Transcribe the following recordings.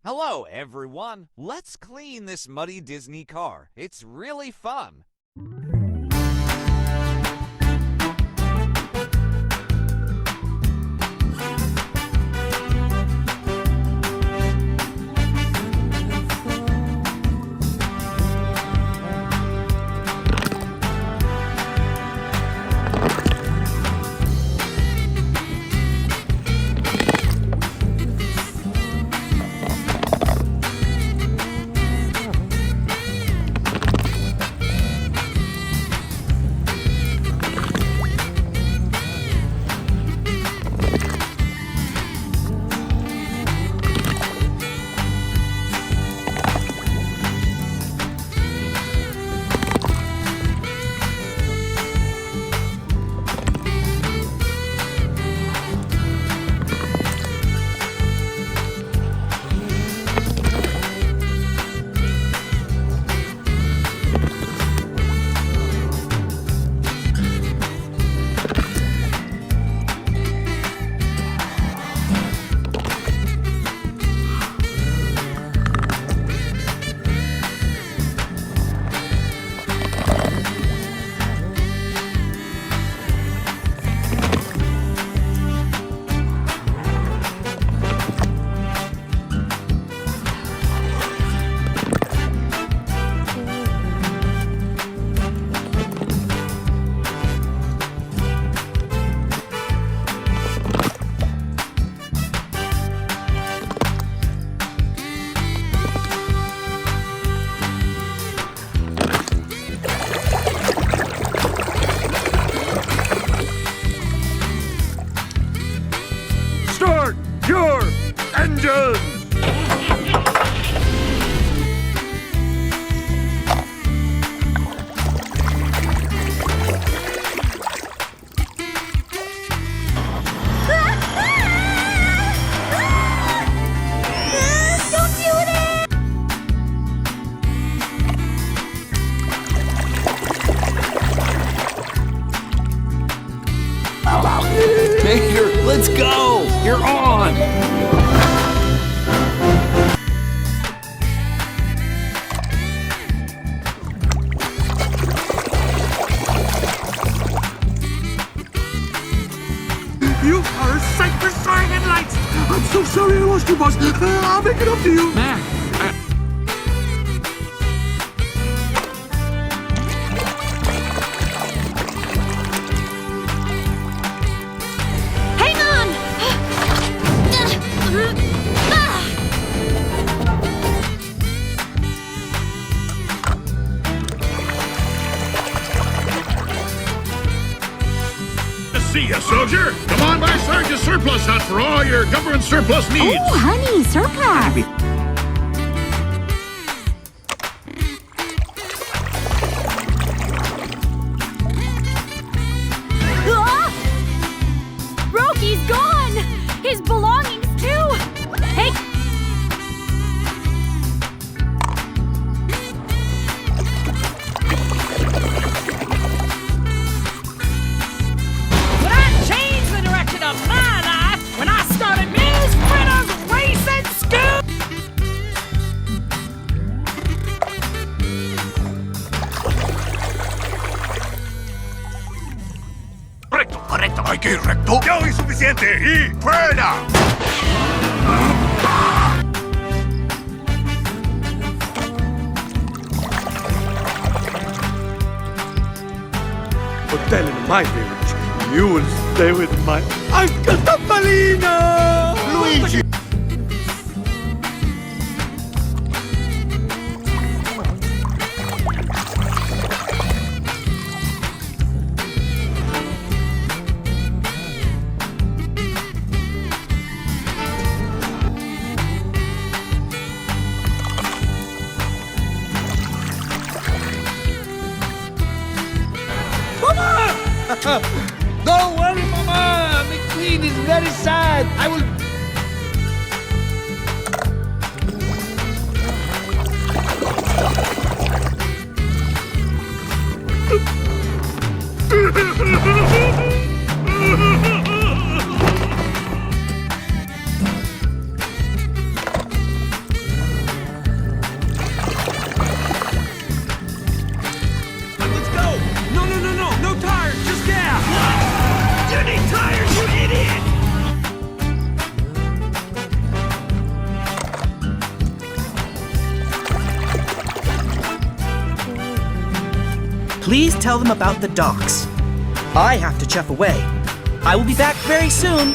Hello, everyone. Let's clean this muddy Disney car. It's really fun. Start your engines! Don't do it! Mayor, let's go! You're on! You are a sight for sore headlights! I'm so sorry I lost you, boss. I'll make it up to you. Man, Hang on! See ya, soldier. Come on by Sergeant's surplus hut for all your government surplus needs. Oh, honey, surplus! Rocky's gone! His belongings, too! Hey! When I changed the direction of my life, when I started Ms. Fritter's Racing School! Recto, correcto. Hay que ir recto. Ya oí suficiente. Y fuera. hotel in my village. You will stay with my Uncle Topolino! Luigi! Don't worry, Mama. McQueen is very sad. I will. Please tell them about the docks. I have to check away. I will be back very soon.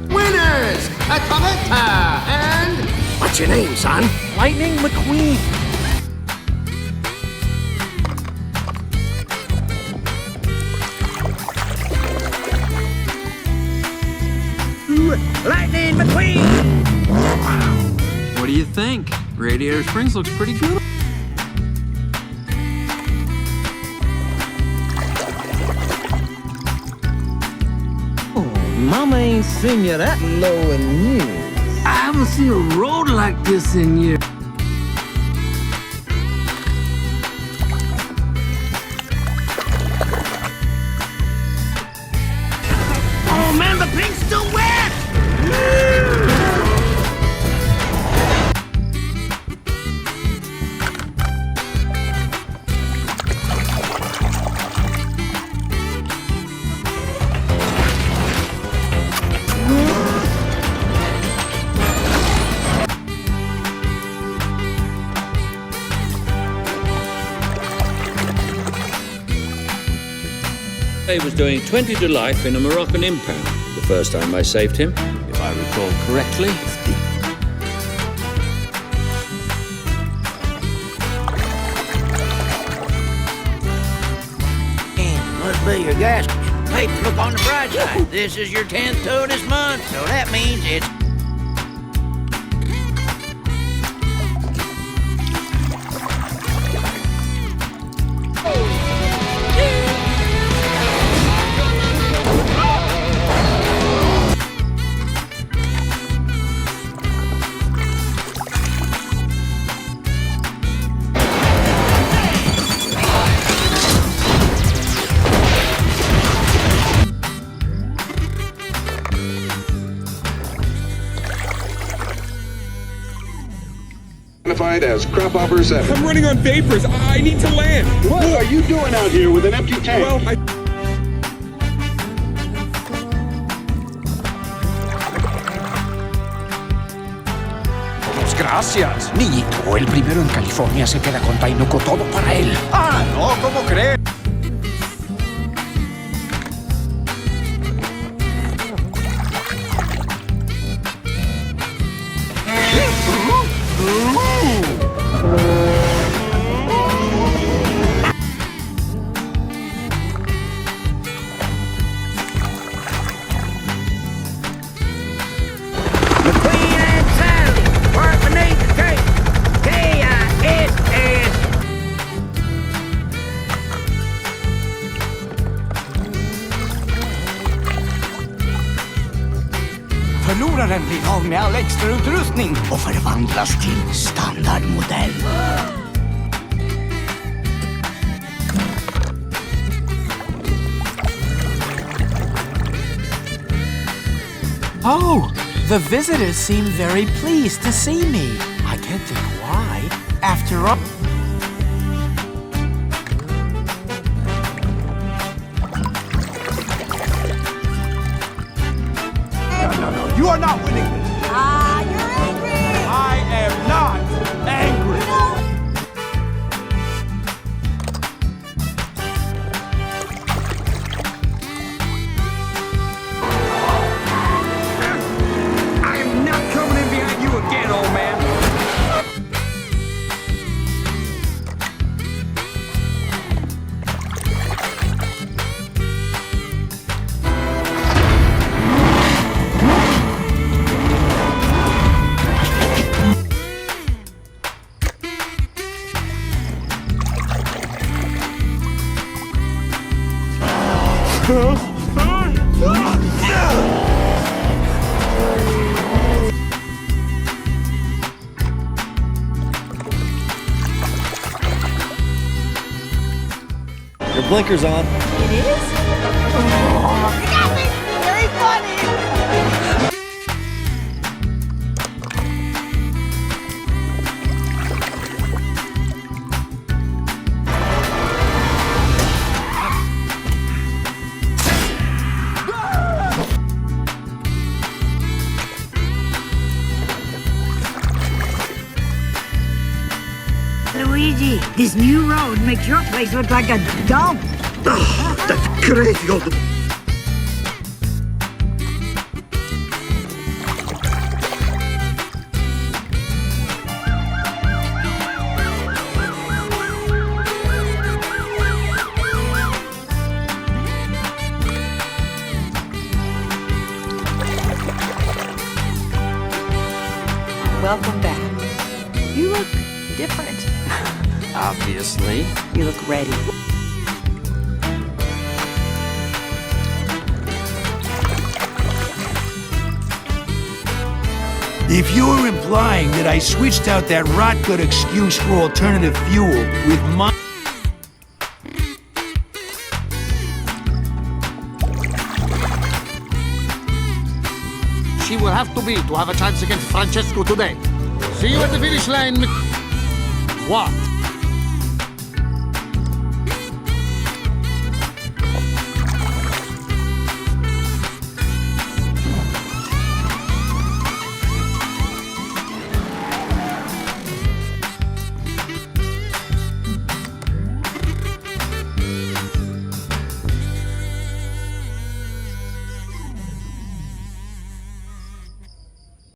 Winners! A Tomica! And what's your name, son? Lightning McQueen. Lightning McQueen! What do you think? Radiator Springs looks pretty good. Mama ain't seen you that low in years. I haven't seen a road like this in years. Oh man, the paint's still wet! He was doing 20 to life in a Moroccan impound the first time I saved him, if I recall correctly. Must be your gasket. Hey, look on the bright side. This is your 10th tow this month, so that means it's... Identified as Crop Hopper 7. I'm running on vapors. I need to land. What are you doing out here with an empty tank? Well, Gracias. Niñito, el primero en California se queda con Tainoco todo para él. Ah, no, ¿cómo crees? Förloraren blir av med all extra utrustning och förvandlas till standardmodell. Oh, the visitors seem very pleased to see me. I can't think why. After all... No, you are not winning this. You're angry! I am not angry. I'm not coming in behind you again, old man. Your blinker's on. It is? Oh, you got me! Very funny! This new road makes your place look like a dump. That's crazy old... Welcome back. You look different. Obviously. You look ready. If you're implying that I switched out that rot-gut excuse for alternative fuel with my... She will have to be to have a chance against Francesco today. See you at the finish line. What?